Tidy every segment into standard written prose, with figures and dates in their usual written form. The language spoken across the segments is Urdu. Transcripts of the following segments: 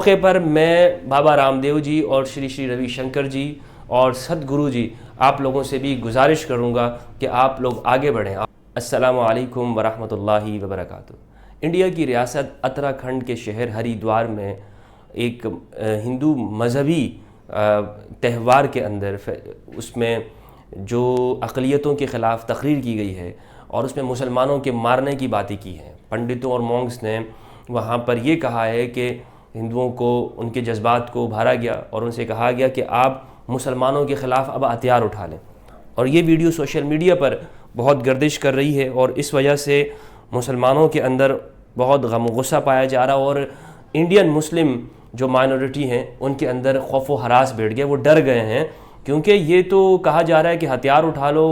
موقع پر میں بابا رام دیو جی اور شری شری روی شنکر جی اور سدگرو جی آپ لوگوں سے بھی گزارش کروں گا کہ آپ لوگ آگے بڑھیں۔ السلام علیکم ورحمۃ اللہ وبرکاتہ۔ انڈیا کی ریاست اتراکھنڈ کے شہر ہری دوار میں ایک ہندو مذہبی تہوار کے اندر اس میں جو اقلیتوں کے خلاف تقریر کی گئی ہے اور اس میں مسلمانوں کے مارنے کی باتیں کی ہیں۔ پنڈتوں اور مونگس نے وہاں پر یہ کہا ہے کہ ہندوؤں کو ان کے جذبات کو ابھارا گیا اور ان سے کہا گیا کہ آپ مسلمانوں کے خلاف اب ہتھیار اٹھا لیں، اور یہ ویڈیو سوشل میڈیا پر بہت گردش کر رہی ہے اور اس وجہ سے مسلمانوں کے اندر بہت غم و غصہ پایا جا رہا، اور انڈین مسلم جو مائنورٹی ہیں ان کے اندر خوف و ہراس بیٹھ گیا، وہ ڈر گئے ہیں، کیونکہ یہ تو کہا جا رہا ہے کہ ہتھیار اٹھا لو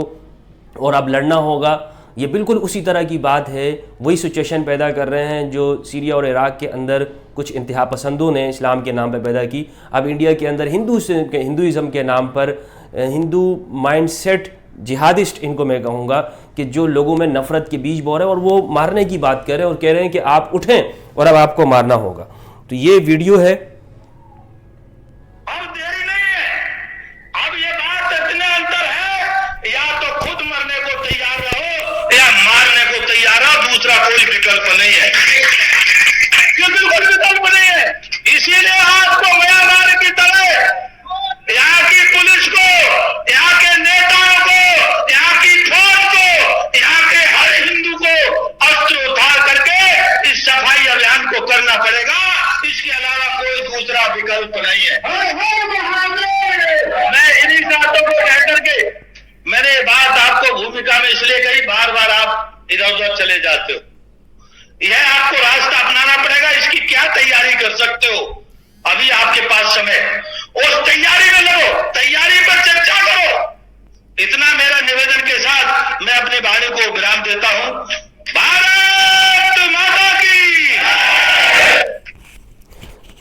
اور اب لڑنا ہوگا۔ یہ بالکل اسی طرح کی بات ہے، وہی سچویشن پیدا کر رہے ہیں جو سیریا اور عراق کے اندر کچھ انتہا پسندوں نے اسلام کے نام پہ پیدا کی۔ اب انڈیا کے اندر ہندوازم کے نام پر ہندو مائنڈ سیٹ جہادسٹ، ان کو میں کہوں گا کہ جو لوگوں میں نفرت کے بیج بو رہے ہیں اور وہ مارنے کی بات کر رہے ہیں اور کہہ رہے ہیں کہ آپ اٹھیں اور اب آپ کو مارنا ہوگا۔ تو یہ ویڈیو ہے۔ کوئی وکلپ نہیں ہے، بالکل وکلپ نہیں ہے۔ اسی لیے آپ کو میانمار کی طرح یہاں کی پولیس کو، یہاں کے نیتاؤں کو، یہاں کی فوج کو، یہاں کے ہر ہندو کو اسٹر اتار کر کے اس صفائی ابھیان کو کرنا پڑے گا۔ اس کے علاوہ کوئی دوسرا وکلپ نہیں ہے۔ میں انہی باتوں کو کہہ کر کے میں نے بات آپ کو بھومکا میں اس لیے کہی، بار بار آپ ادھر ادھر چلے جاتے ہو۔ یہ آپ کو راستہ اپنانا پڑے گا، اس کی کیا تیاری کر سکتے ہو؟ ابھی آپ کے پاس سمے، اس تیاری میں لگو، تیاری پر چرچا کرو۔ اتنا میرا نویدن کے ساتھ میں اپنے بھائی کو ورام دیتا ہوں۔ بھارت ماتا کی۔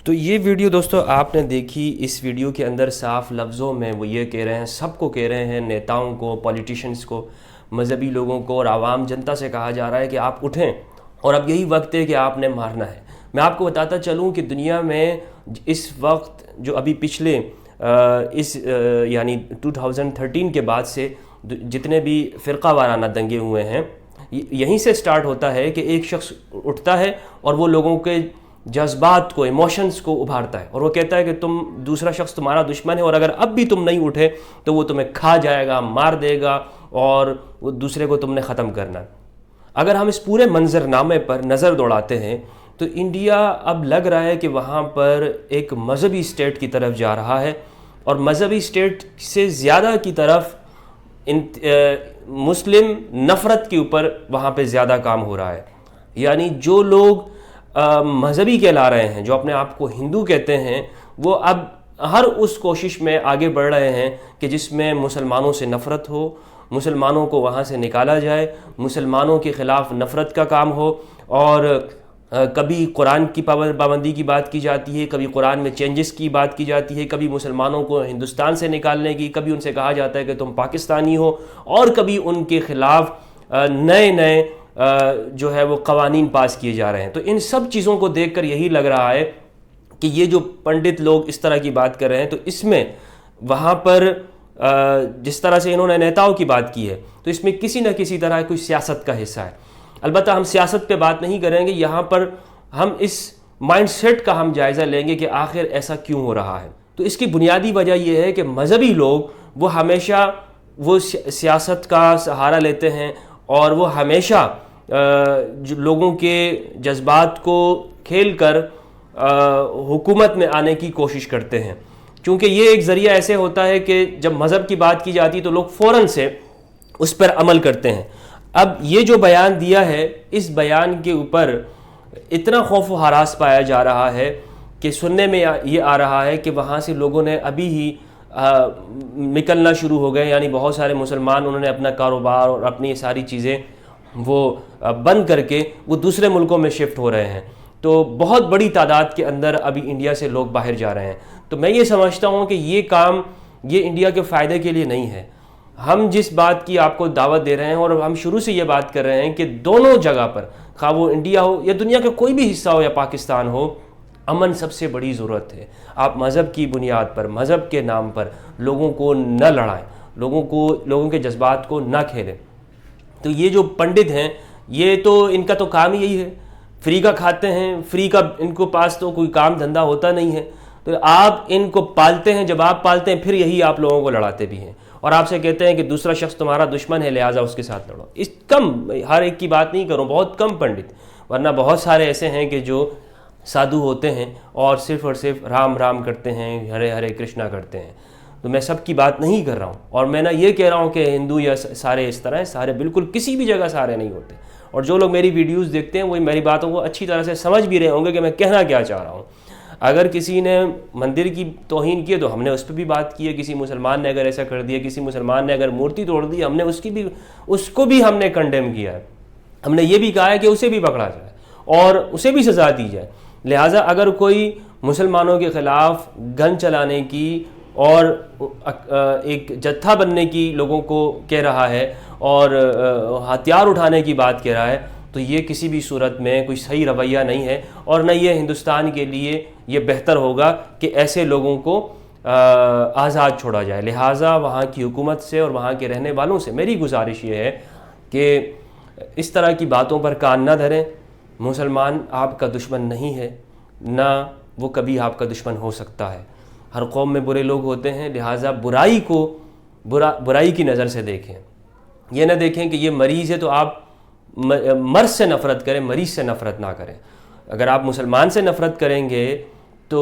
تو یہ ویڈیو دوستو آپ نے دیکھی، اس ویڈیو کے اندر صاف لفظوں میں وہ یہ کہہ رہے ہیں، سب کو کہہ رہے ہیں، نیتاؤں کو، پولیٹیشنز کو، مذہبی لوگوں کو اور عوام جنتا سے کہا جا رہا ہے کہ آپ اٹھیں اور اب یہی وقت ہے کہ آپ نے مارنا ہے۔ میں آپ کو بتاتا چلوں کہ دنیا میں اس وقت جو ابھی پچھلے یعنی 2013 کے بعد سے جتنے بھی فرقہ وارانہ دنگے ہوئے ہیں، یہیں سے سٹارٹ ہوتا ہے کہ ایک شخص اٹھتا ہے اور وہ لوگوں کے جذبات کو، ایموشنز کو ابھارتا ہے اور وہ کہتا ہے کہ تم، دوسرا شخص تمہارا دشمن ہے اور اگر اب بھی تم نہیں اٹھے تو وہ تمہیں کھا جائے گا، مار دے گا اور وہ دوسرے کو تم نے ختم کرنا۔ اگر ہم اس پورے منظرنامے پر نظر دوڑاتے ہیں تو انڈیا اب لگ رہا ہے کہ وہاں پر ایک مذہبی اسٹیٹ کی طرف جا رہا ہے، اور مذہبی اسٹیٹ سے زیادہ کی طرف مسلم نفرت کے اوپر وہاں پہ زیادہ کام ہو رہا ہے۔ یعنی جو لوگ مذہبی کہلا رہے ہیں، جو اپنے آپ کو ہندو کہتے ہیں، وہ اب ہر اس کوشش میں آگے بڑھ رہے ہیں کہ جس میں مسلمانوں سے نفرت ہو، مسلمانوں کو وہاں سے نکالا جائے، مسلمانوں کے خلاف نفرت کا کام ہو، اور کبھی قرآن کی پابندی کی بات کی جاتی ہے، کبھی قرآن میں چینجز کی بات کی جاتی ہے، کبھی مسلمانوں کو ہندوستان سے نکالنے کی، کبھی ان سے کہا جاتا ہے کہ تم پاکستانی ہو، اور کبھی ان کے خلاف نئے نئے جو ہے وہ قوانین پاس کیے جا رہے ہیں۔ تو ان سب چیزوں کو دیکھ کر یہی لگ رہا ہے کہ یہ جو پنڈت لوگ اس طرح کی بات کر رہے ہیں، تو اس میں وہاں پر جس طرح سے انہوں نے نیتاؤں کی بات کی ہے، تو اس میں کسی نہ کسی طرح کوئی سیاست کا حصہ ہے۔ البتہ ہم سیاست پہ بات نہیں کریں گے، یہاں پر ہم اس مائنڈ سیٹ کا ہم جائزہ لیں گے کہ آخر ایسا کیوں ہو رہا ہے۔ تو اس کی بنیادی وجہ یہ ہے کہ مذہبی لوگ وہ ہمیشہ وہ سیاست کا سہارا لیتے ہیں، اور وہ ہمیشہ لوگوں کے جذبات کو کھیل کر حکومت میں آنے کی کوشش کرتے ہیں، کیونکہ یہ ایک ذریعہ ایسے ہوتا ہے کہ جب مذہب کی بات کی جاتی تو لوگ فوراً سے اس پر عمل کرتے ہیں۔ اب یہ جو بیان دیا ہے، اس بیان کے اوپر اتنا خوف و ہراس پایا جا رہا ہے کہ سننے میں یہ آ رہا ہے کہ وہاں سے لوگوں نے ابھی ہی نکلنا شروع ہو گئے، یعنی بہت سارے مسلمان انہوں نے اپنا کاروبار اور اپنی ساری چیزیں وہ بند کر کے وہ دوسرے ملکوں میں شفٹ ہو رہے ہیں۔ تو بہت بڑی تعداد کے اندر ابھی انڈیا سے لوگ باہر جا رہے ہیں۔ تو میں یہ سمجھتا ہوں کہ یہ کام یہ انڈیا کے فائدے کے لیے نہیں ہے۔ ہم جس بات کی آپ کو دعوت دے رہے ہیں، اور ہم شروع سے یہ بات کر رہے ہیں کہ دونوں جگہ پر، خواہ وہ انڈیا ہو یا دنیا کا کوئی بھی حصہ ہو یا پاکستان ہو، امن سب سے بڑی ضرورت ہے. آپ مذہب کی بنیاد پر، مذہب کے نام پر لوگوں کو نہ لڑائیں، لوگوں کے جذبات کو نہ کھیلیں. تو یہ جو پنڈت ہیں یہ تو ان کا تو کام ہی یہی ہے، فری کا کھاتے ہیں، فری کا ان کو پاس تو کوئی کام دھندہ ہوتا نہیں ہے. تو آپ ان کو پالتے ہیں، جب آپ پالتے ہیں پھر یہی آپ لوگوں کو لڑاتے بھی ہیں اور آپ سے کہتے ہیں کہ دوسرا شخص تمہارا دشمن ہے لہٰذا اس کے ساتھ لڑو. اس کم، ہر ایک کی بات نہیں کروں، بہت کم پنڈت، ورنہ بہت سارے ایسے ہیں کہ جو سادھو ہوتے ہیں اور صرف رام رام کرتے ہیں، ہرے ہرے کرشنا کرتے ہیں. تو میں سب کی بات نہیں کر رہا ہوں، اور میں نہ یہ کہہ رہا ہوں کہ ہندو یا سارے اس طرح ہیں، سارے بالکل کسی بھی جگہ سارے نہیں ہوتے. اور جو لوگ میری ویڈیوز دیکھتے ہیں وہ میری باتوں کو اچھی طرح سے سمجھ بھی رہے ہوں گے کہ میں کہنا کیا چاہ رہا ہوں. اگر کسی نے مندر کی توہین کی ہے تو ہم نے اس پہ بھی بات کی ہے، کسی مسلمان نے اگر ایسا کر دیا، کسی مسلمان نے اگر مورتی توڑ دی، ہم نے اس کو بھی ہم نے کنڈیم کیا ہے. ہم نے یہ بھی کہا ہے کہ اسے بھی پکڑا جائے اور اسے بھی سزا دی جائے. لہٰذا اگر کوئی مسلمانوں کے خلاف گن چلانے کی اور ایک جتھا بننے کی لوگوں کو کہہ رہا ہے اور ہتھیار اٹھانے کی بات کہہ رہا ہے تو یہ کسی بھی صورت میں کوئی صحیح رویہ نہیں ہے، اور نہ یہ ہندوستان کے لیے یہ بہتر ہوگا کہ ایسے لوگوں کو آزاد چھوڑا جائے. لہٰذا وہاں کی حکومت سے اور وہاں کے رہنے والوں سے میری گزارش یہ ہے کہ اس طرح کی باتوں پر کان نہ دھریں. مسلمان آپ کا دشمن نہیں ہے، نہ وہ کبھی آپ کا دشمن ہو سکتا ہے. ہر قوم میں برے لوگ ہوتے ہیں، لہٰذا برائی کو برائی کی نظر سے دیکھیں. یہ نہ دیکھیں کہ یہ مریض ہے تو آپ مرض سے نفرت کریں، مریض سے نفرت نہ کریں. اگر آپ مسلمان سے نفرت کریں گے تو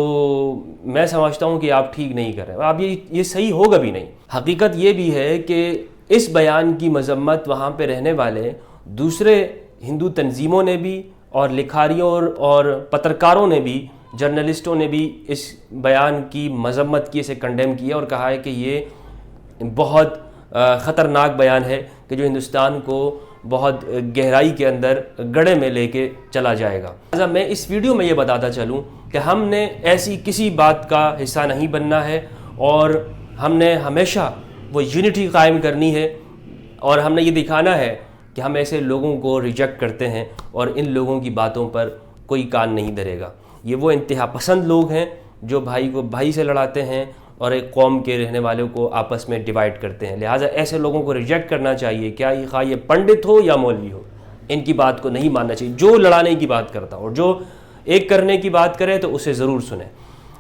میں سمجھتا ہوں کہ آپ ٹھیک نہیں کر رہے، آپ یہ صحیح ہوگا بھی نہیں. حقیقت یہ بھی ہے کہ اس بیان کی مذمت وہاں پہ رہنے والے دوسرے ہندو تنظیموں نے بھی، اور لکھاریوں اور پترکاروں نے بھی، جرنلسٹوں نے بھی اس بیان کی مذمت کی، اسے کنڈیم کیا اور کہا ہے کہ یہ بہت خطرناک بیان ہے کہ جو ہندوستان کو بہت گہرائی کے اندر گڑھے میں لے کے چلا جائے گا. لہٰذا میں اس ویڈیو میں یہ بتاتا چلوں کہ ہم نے ایسی کسی بات کا حصہ نہیں بننا ہے، اور ہم نے ہمیشہ وہ یونٹی قائم کرنی ہے، اور ہم نے یہ دکھانا ہے کہ ہم ایسے لوگوں کو ریجیکٹ کرتے ہیں اور ان لوگوں کی باتوں پر کوئی کان نہیں دھرے گا. یہ وہ انتہا پسند لوگ ہیں جو بھائی کو بھائی سے لڑاتے ہیں اور ایک قوم کے رہنے والوں کو آپس میں ڈیوائیڈ کرتے ہیں. لہٰذا ایسے لوگوں کو ریجیکٹ کرنا چاہیے، کیا یہ پنڈت ہو یا مولوی ہو، ان کی بات کو نہیں ماننا چاہیے. جو لڑانے کی بات کرتا اور جو ایک کرنے کی بات کرے تو اسے ضرور سنیں.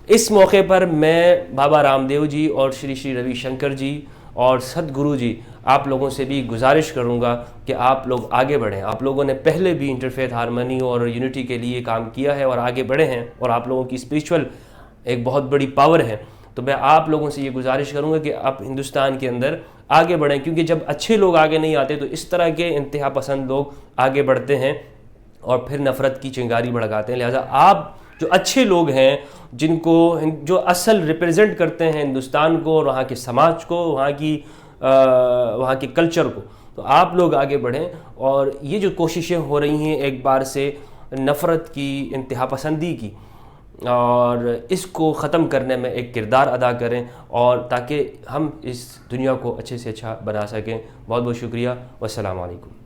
اس موقع پر میں بابا رام دیو جی اور شری روی شنکر جی اور سدگرو جی آپ لوگوں سے بھی گزارش کروں گا کہ آپ لوگ آگے بڑھیں. آپ لوگوں نے پہلے بھی انٹرفیتھ ہارمنی اور یونٹی کے لیے کام کیا ہے اور آگے بڑھے ہیں، اور آپ لوگوں کی اسپریچول ایک بہت بڑی پاور ہے. تو میں آپ لوگوں سے یہ گزارش کروں گا کہ آپ ہندوستان کے اندر آگے بڑھیں، کیونکہ جب اچھے لوگ آگے نہیں آتے تو اس طرح کے انتہا پسند لوگ آگے بڑھتے ہیں اور پھر نفرت کی چنگاری بھڑکاتے ہیں. لہٰذا آپ جو اچھے لوگ ہیں، جو اصل ریپرزینٹ کرتے ہیں ہندوستان کو اور وہاں کے سماج کو، وہاں کے کلچر کو، تو آپ لوگ آگے بڑھیں اور یہ جو کوششیں ہو رہی ہیں ایک بار سے نفرت کی، انتہا پسندی کی، اور اس کو ختم کرنے میں ایک کردار ادا کریں، اور تاکہ ہم اس دنیا کو اچھے سے اچھا بنا سکیں. بہت بہت شکریہ، والسلام علیکم.